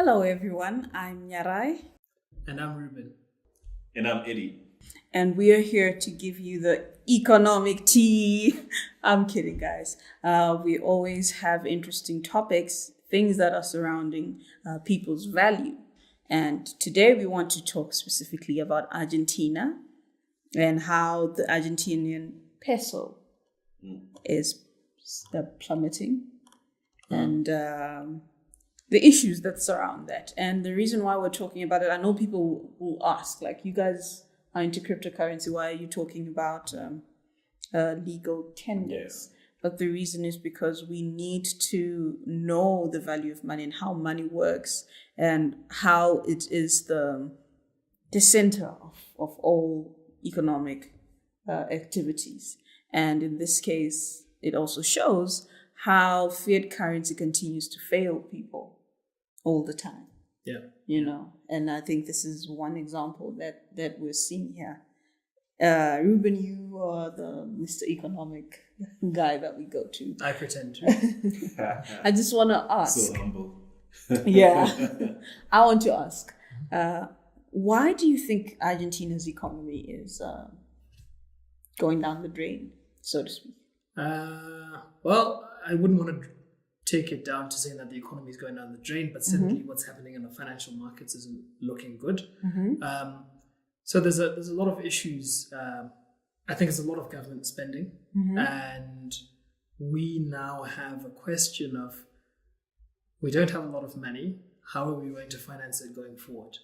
Hello, everyone. I'm Nyarai, And I'm Ruben. And I'm Eddie. and we are here to give you the economic tea. I'm kidding, guys. We always have interesting topics, things that are surrounding people's value. And today we want to talk specifically about Argentina and how the Argentinian peso is plummeting and the issues that surround that. And the reason why we're talking about it, I know people will ask, like, you guys are into cryptocurrency, why are you talking about legal tenders? Yeah. But the reason is because we need to know the value of money and how money works and how it is the center of all economic activities. And in this case, it also shows how fiat currency continues to fail people all the time. Yeah. And I think this is one example that we're seeing here. Ruben, you are the Mr. Economic guy that we go to. I pretend to. I just want to ask. So humble. Yeah. I want to ask, why do you think Argentina's economy is going down the drain, so to speak? Well, I woun't want to take it down to saying that the economy is going down the drain, but certainly what's happening in the financial markets isn't looking good. So there's a lot of issues. I think it's a lot of government spending, and we now have a question of, we don't have a lot of money. How are we going to finance it going forward?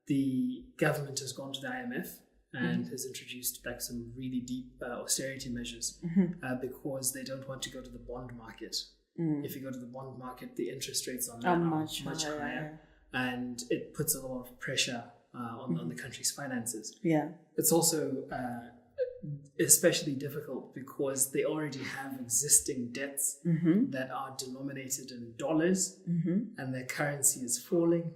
The government has gone to the IMF and has introduced like some really deep austerity measures because they don't want to go to the bond market. If you go to the bond market, the interest rates on that are much higher, and it puts a lot of pressure on the country's finances. Yeah. It's also especially difficult because they already have existing debts that are denominated in dollars and their currency is falling.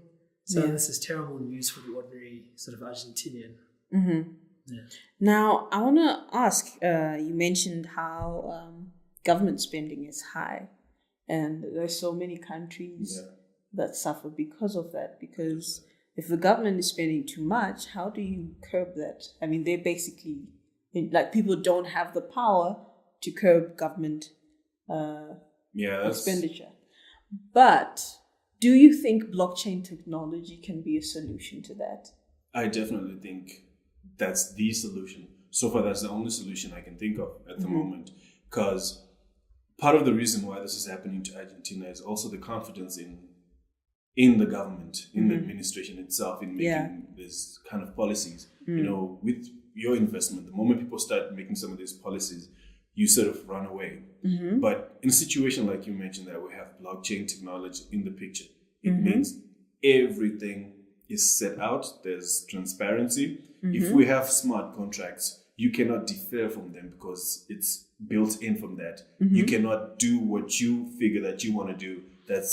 So this is terrible news for the ordinary sort of Argentinian. Yeah. Now, I want to ask, you mentioned how government spending is high, and there's so many countries that suffer because of that, because if the government is spending too much, how do you curb that? I mean, they basically, like, people don't have the power to curb government expenditure. But do you think blockchain technology can be a solution to that? I definitely think that's the solution. So far, that's the only solution I can think of at the moment. Because part of the reason why this is happening to Argentina is also the confidence in the government, in the administration itself, in making this kind of policies. With your investment, the moment people start making some of these policies, you sort of run away. But in a situation like you mentioned, that we have blockchain technology in the picture, it means everything is set out. There's transparency. If we have smart contracts, you cannot defer from them because it's built in from that. You cannot do what you figure that you want to do that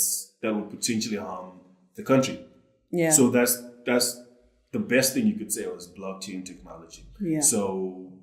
will potentially harm the country. Yeah. So that's the best thing you could say was blockchain technology. Yeah. So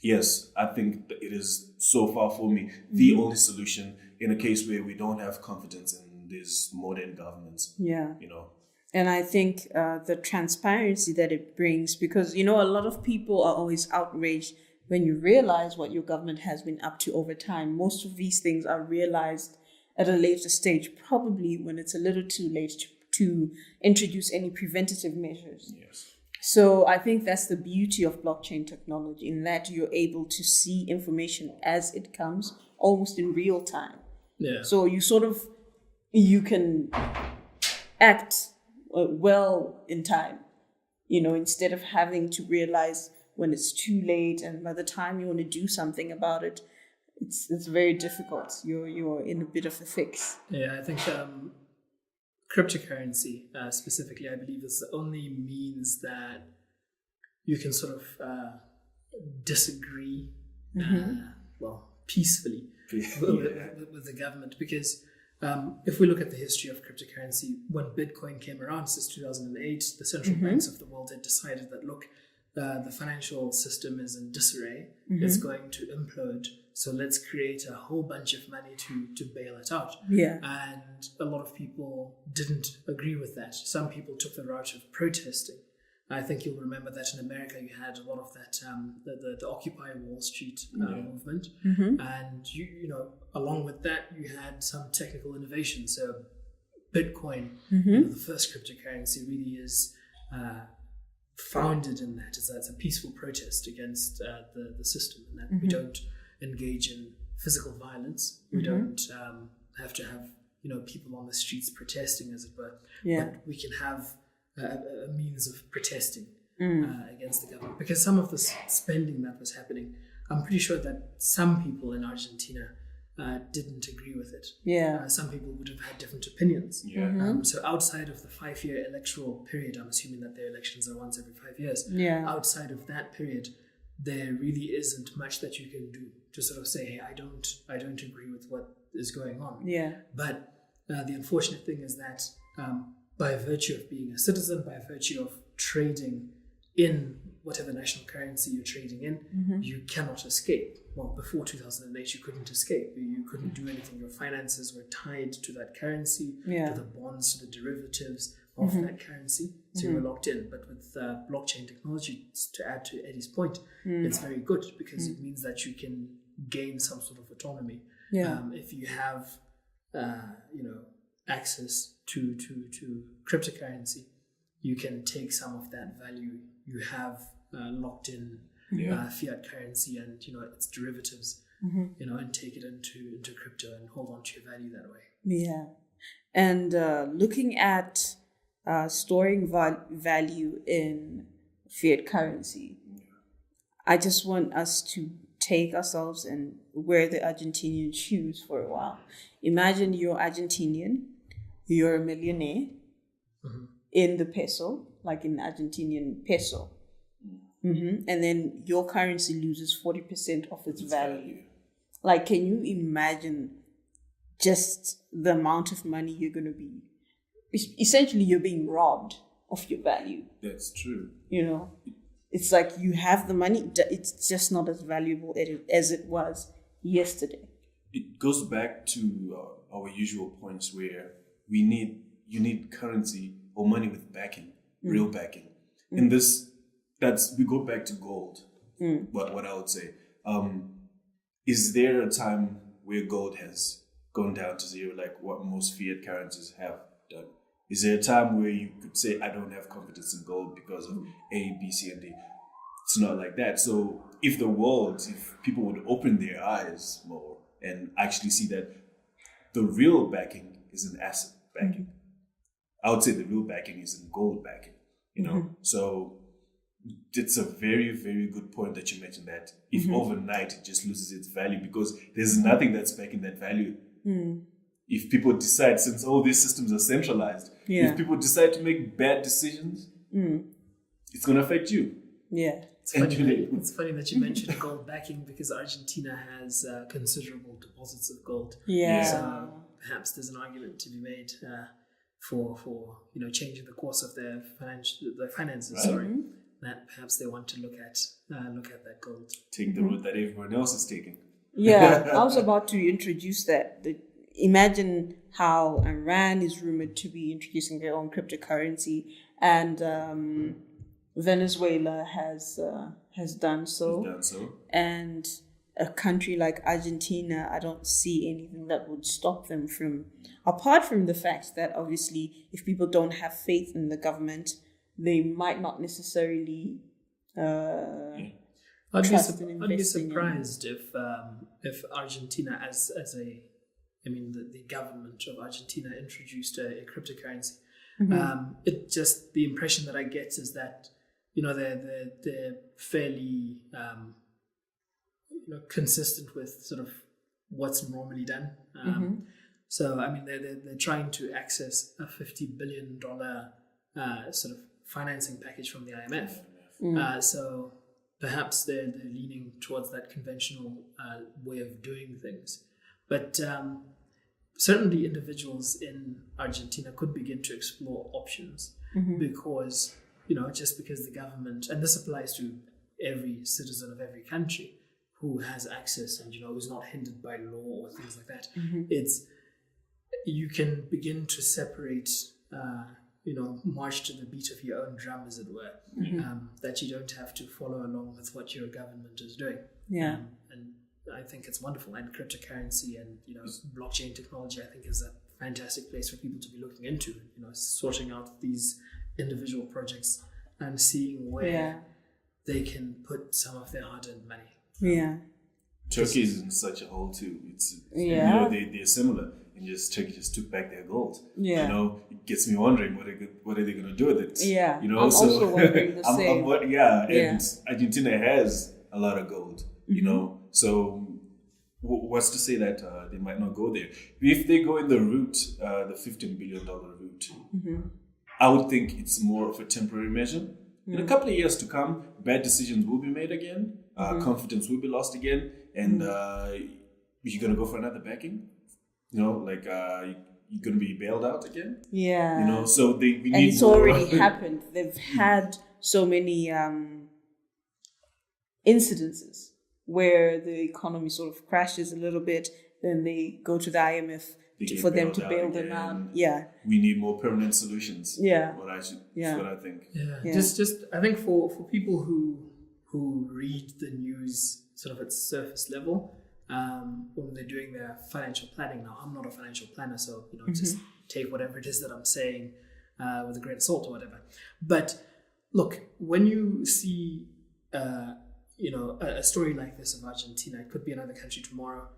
yes, I think that it is so far for me the only solution in a case where we don't have confidence in these modern governments. Yeah. You know. And I think the transparency that it brings, because, a lot of people are always outraged when you realize what your government has been up to over time. Most of these things are realized at a later stage, probably when it's a little too late to introduce any preventative measures. Yes. So I think that's the beauty of blockchain technology, in that you're able to see information as it comes, almost in real time. Yeah. So you can act well in time, instead of having to realize when it's too late, and by the time you want to do something about it, it's very difficult. You're in a bit of a fix. Yeah, I think cryptocurrency specifically, I believe, is the only means that you can sort of disagree, peacefully with the government. Because if we look at the history of cryptocurrency, when Bitcoin came around since 2008, the central banks of the world had decided that, look, the financial system is in disarray. It's going to implode. so let's create a whole bunch of money to bail it out. Yeah. And a lot of people didn't agree with that. Some people took the route of protesting. I think you'll remember that in America you had a lot of that, the Occupy Wall Street movement. And, you know, along with that, you had some technical innovation. So Bitcoin, you know, the first cryptocurrency, really is founded in that. It's a peaceful protest against the system, and that we don't engage in physical violence. We don't have to have, you know, people on the streets protesting, as it were. But we can have a means of protesting against the government, because some of the spending that was happening, I'm pretty sure that some people in Argentina didn't agree with it. Some people would have had different opinions. So outside of the 5-year electoral period, I'm assuming that their elections are once every 5 years. Outside of that period, there really isn't much that you can do to sort of say, hey, I don't agree with what is going on. But the unfortunate thing is that by virtue of being a citizen, by virtue of trading in whatever national currency you're trading in, you cannot escape. Well, before 2008, you couldn't escape. You couldn't do anything. Your finances were tied to that currency, to the bonds, to the derivatives of that currency. So you were locked in. But with blockchain technology, to add to Eddie's point, it's very good, because it means that you can gain some sort of autonomy. If you have, you know, access to cryptocurrency, you can take some of that value you have locked in fiat currency and, you know, its derivatives, you know, and take it into crypto and hold on to your value that way. And looking at storing value in fiat currency, I just want us to take ourselves and wear the Argentinian shoes for a while. Imagine you're Argentinian, you're a millionaire in the peso, like in Argentinian peso. And then your currency loses 40% of its value. Like, can you imagine just the amount of money you're going to be? Essentially, you're being robbed of your value. That's true. You know, it's like you have the money, it's just not as valuable as it was yesterday. It goes back to our usual points where you need currency or money with backing, real backing. In this, we go back to gold. What I would say, is there a time where gold has gone down to zero, like what most fiat currencies have done? Is there a time where you could say, I don't have confidence in gold because of A, B, C, and D? It's not like that. So if people would open their eyes more and actually see that the real backing is an asset backing, I would say the real backing is in gold backing, you know? So it's a very, very good point that you mentioned, that if overnight it just loses its value because there's nothing that's backing that value. If people decide, since all these systems are centralized, if people decide to make bad decisions, it's going to affect you. It's funny that you mentioned gold backing, because Argentina has considerable deposits of gold. So perhaps there's an argument to be made for you know, changing the course of their finances. That perhaps they want to look at that gold. Take the route that everyone else is taking. I was about to introduce that. Imagine how Iran is rumored to be introducing their own cryptocurrency, and Venezuela has done so. And a country like Argentina, I don't see anything that would stop them from, apart from the fact that obviously if people don't have faith in the government, they might not necessarily I'd be surprised if Argentina the government of Argentina introduced a cryptocurrency. It just, the impression that I get is that, you know, they're fairly consistent with sort of what's normally done. So I mean, they're trying to access a $50 billion sort of financing package from the IMF. So perhaps they're leaning towards that conventional way of doing things. But certainly individuals in Argentina could begin to explore options, because, you know, just because the government, and this applies to every citizen of every country, who has access and who's not hindered by law or things like that. Mm-hmm. You can begin to separate. March to the beat of your own drum, as it were. Mm-hmm. That you don't have to follow along with what your government is doing. Yeah. And I think it's wonderful. And cryptocurrency and blockchain technology, I think, is a fantastic place for people to be looking into. Sorting out these individual projects and seeing where they can put some of their hard-earned money. Yeah. Turkey is in such a hole too. They're similar. And Turkey just took back their gold. Yeah. It gets me wondering what are they going to do with it? Yeah. I'm also wondering the same. And Argentina has a lot of gold. So what's to say that they might not go there? If they go in the route, the $15 billion route, I would think it's more of a temporary measure. In a couple of years to come, bad decisions will be made again. Confidence will be lost again, and you're going to go for another backing. You're going to be bailed out again. Yeah. So we need. And it's already happened. They've had so many incidences where the economy sort of crashes a little bit. Then they go to the IMF for them to bail them out. Yeah. We need more permanent solutions. Yeah. That's what I think. Yeah. Just I think for people who read the news sort of at surface level. When they're doing their financial planning. Now, I'm not a financial planner, so just take whatever it is that I'm saying with a grain of salt or whatever. But look, when you see a story like this of Argentina, it could be another country tomorrow.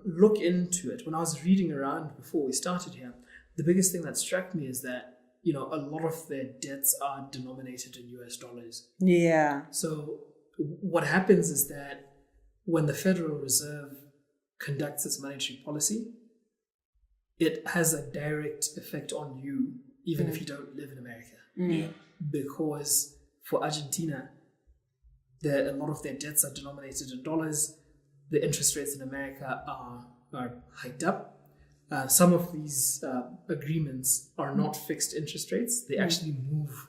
Look into it. When I was reading around before we started here, the biggest thing that struck me is that a lot of their debts are denominated in US dollars. Yeah. So what happens is that when the Federal Reserve conducts its monetary policy, it has a direct effect on you, even if you don't live in America. Yeah. Because for Argentina, a lot of their debts are denominated in dollars. The interest rates in America are hiked up. Some of these agreements are not fixed interest rates. They actually move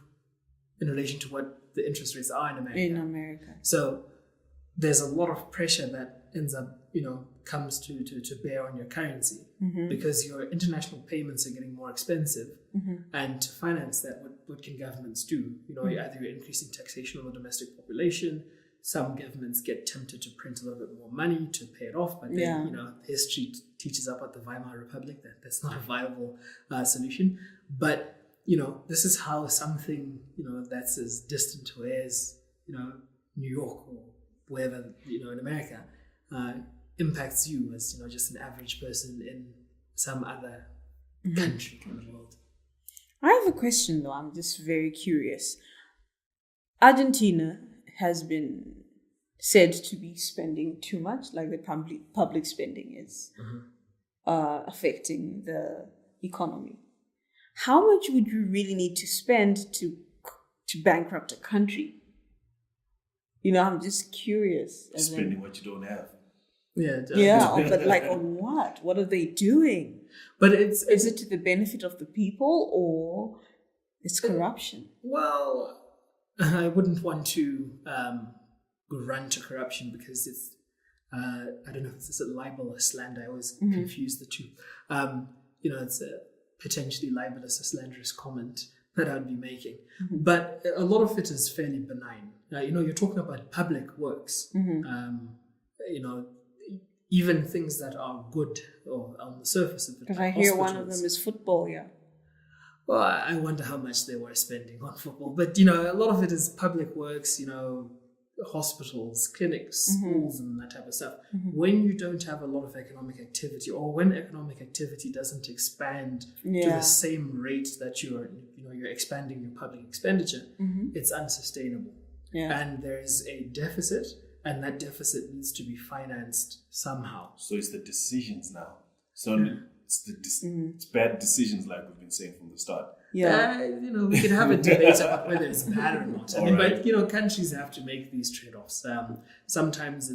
in relation to what the interest rates are in America. So there's a lot of pressure that ends up, comes to bear on your currency because your international payments are getting more expensive. And to finance that, what can governments do? Either you're increasing taxation on the domestic population. Some governments get tempted to print a little bit more money to pay it off, but then, history teaches up at the Weimar Republic that that's not a viable solution. But, this is how something, that's as distant away as, New York or wherever, in America, impacts you as, just an average person in some other country in the world. I have a question though. I'm just very curious. Argentina has been said to be spending too much, like the public spending is affecting the economy. How much would you really need to spend to bankrupt a country? I'm just curious. Spending what you don't have. But like on what? What are they doing? But is it to the benefit of the people or it's corruption? Well, I wouldn't want to run to corruption because it's I don't know if it's a libel or slander. I always confuse the two. It's a potentially libelous or slanderous comment that I'd be making. But a lot of it is fairly benign. You're talking about public works. Even things that are good or on the surface of it. Because I hear one of them is football, Well, I wonder how much they were spending on football. But, a lot of it is public works, hospitals, clinics, schools, and that type of stuff. When you don't have a lot of economic activity, or when economic activity doesn't expand to the same rate that you're expanding your public expenditure, it's unsustainable. And there's a deficit, and that deficit needs to be financed somehow. So it's the decisions now. So it's bad decisions, like we've been saying from the start. We can have a debate about whether it's bad or not. But countries have to make these trade-offs. Sometimes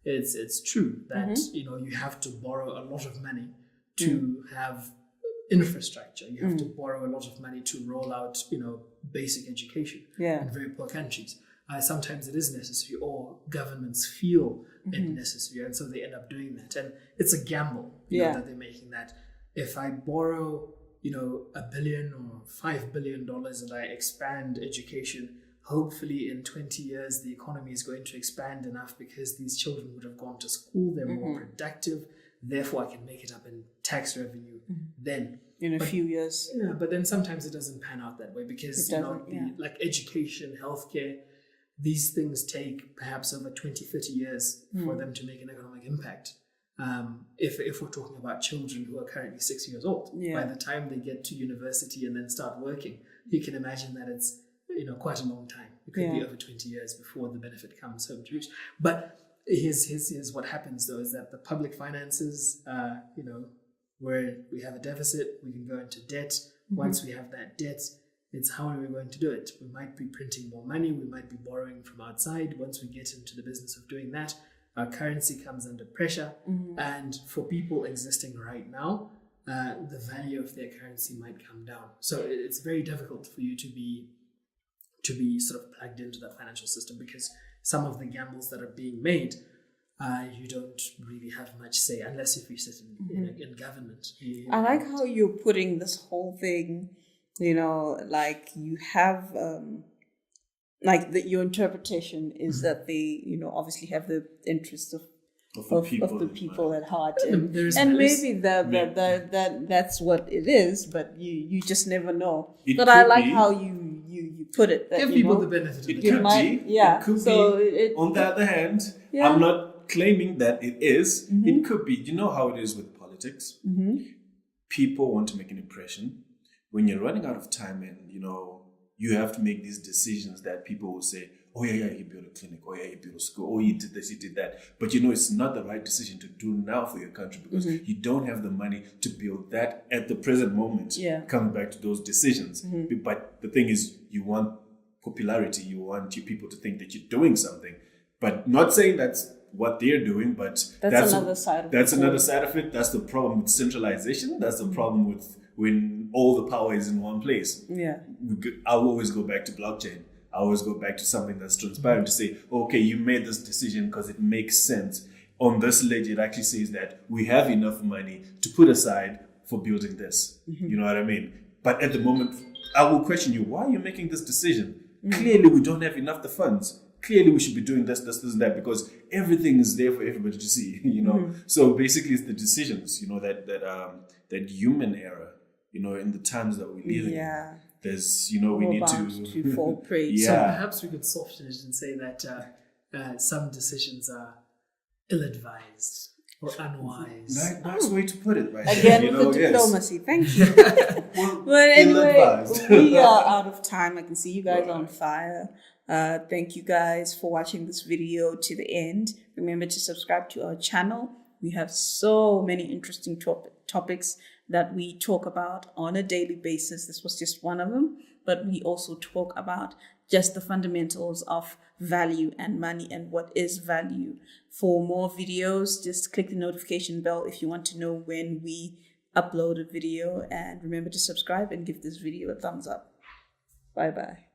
it's true that you have to borrow a lot of money to have infrastructure. You have to borrow a lot of money to roll out basic education in very poor countries. Sometimes it is necessary, or governments feel it necessary, and so they end up doing that. And it's a gamble, you know, that they're making. That if I borrow, you know, $1 billion or $5 billion and I expand education, hopefully in 20 years the economy is going to expand enough because these children would have gone to school, they're more productive, therefore I can make it up in tax revenue then. In a few years. Yeah, but then sometimes it doesn't pan out that way because, you know, like education, healthcare, these things take perhaps over 20, 30 years for them to make an economic impact. If we're talking about children who are currently 6 years old, by the time they get to university and then start working, you can imagine that it's, you know, quite a long time. It could be over 20 years before the benefit comes home to roost. But here's what happens though, is that the public finances, you know, where we have a deficit, we can go into debt. Once we have that debt, it's how are we going to do it? We might be printing more money, we might be borrowing from outside. Once we get into the business of doing that, our currency comes under pressure. And for people existing right now, the value of their currency might come down. So it's very difficult for you to be sort of plugged into that financial system, because some of the gambles that are being made, you don't really have much say unless if you sit in government. I like how you're putting this whole thing, you know, like you have, your interpretation is that they, you know, obviously have the interests of the people at heart, and maybe that's what it is, but you just never know. But I like how you put it. That, give people the benefit of the doubt. Yeah. It could so be. On the other hand, I'm not claiming that it is. It could be. You know how it is with politics. People want to make an impression. When you're running out of time, and you know you have to make these decisions that people will say, oh yeah, he built a clinic, oh yeah, he built a school, oh he did this, he did that. But you know, it's not the right decision to do now for your country, because you don't have the money to build that at the present moment. Coming back to those decisions. But the thing is, you want popularity, you want your people to think that you're doing something. But not saying that's what they're doing, but that's another side of it. That's another side of it. That's the problem with centralization. That's the problem with when all the power is in one place. I'll always go back to blockchain. I always go back to something that's transparent to say, okay, you made this decision because it makes sense. On this ledger, it actually says that we have enough money to put aside for building this. You know what I mean? But at the moment, I will question you, why are you making this decision? Clearly, we don't have enough the funds. Clearly, we should be doing this, and that, because everything is there for everybody to see, you know? So basically, it's the decisions, you know, that human error, you know, in the times that we live in. There's, you know, we need to fall prey. So perhaps we could soften it and say that some decisions are ill-advised or unwise. Nice way to put it, right? Again, you with the diplomacy. Thank you. But anyway, we are out of time. I can see you guys are on fire. Thank you guys for watching this video to the end. Remember to subscribe to our channel. We have so many interesting topics that we talk about on a daily basis. This was just one of them, but we also talk about just the fundamentals of value and money and what is value. For more videos, just click the notification bell if you want to know when we upload a video, and remember to subscribe and give this video a thumbs up. Bye bye.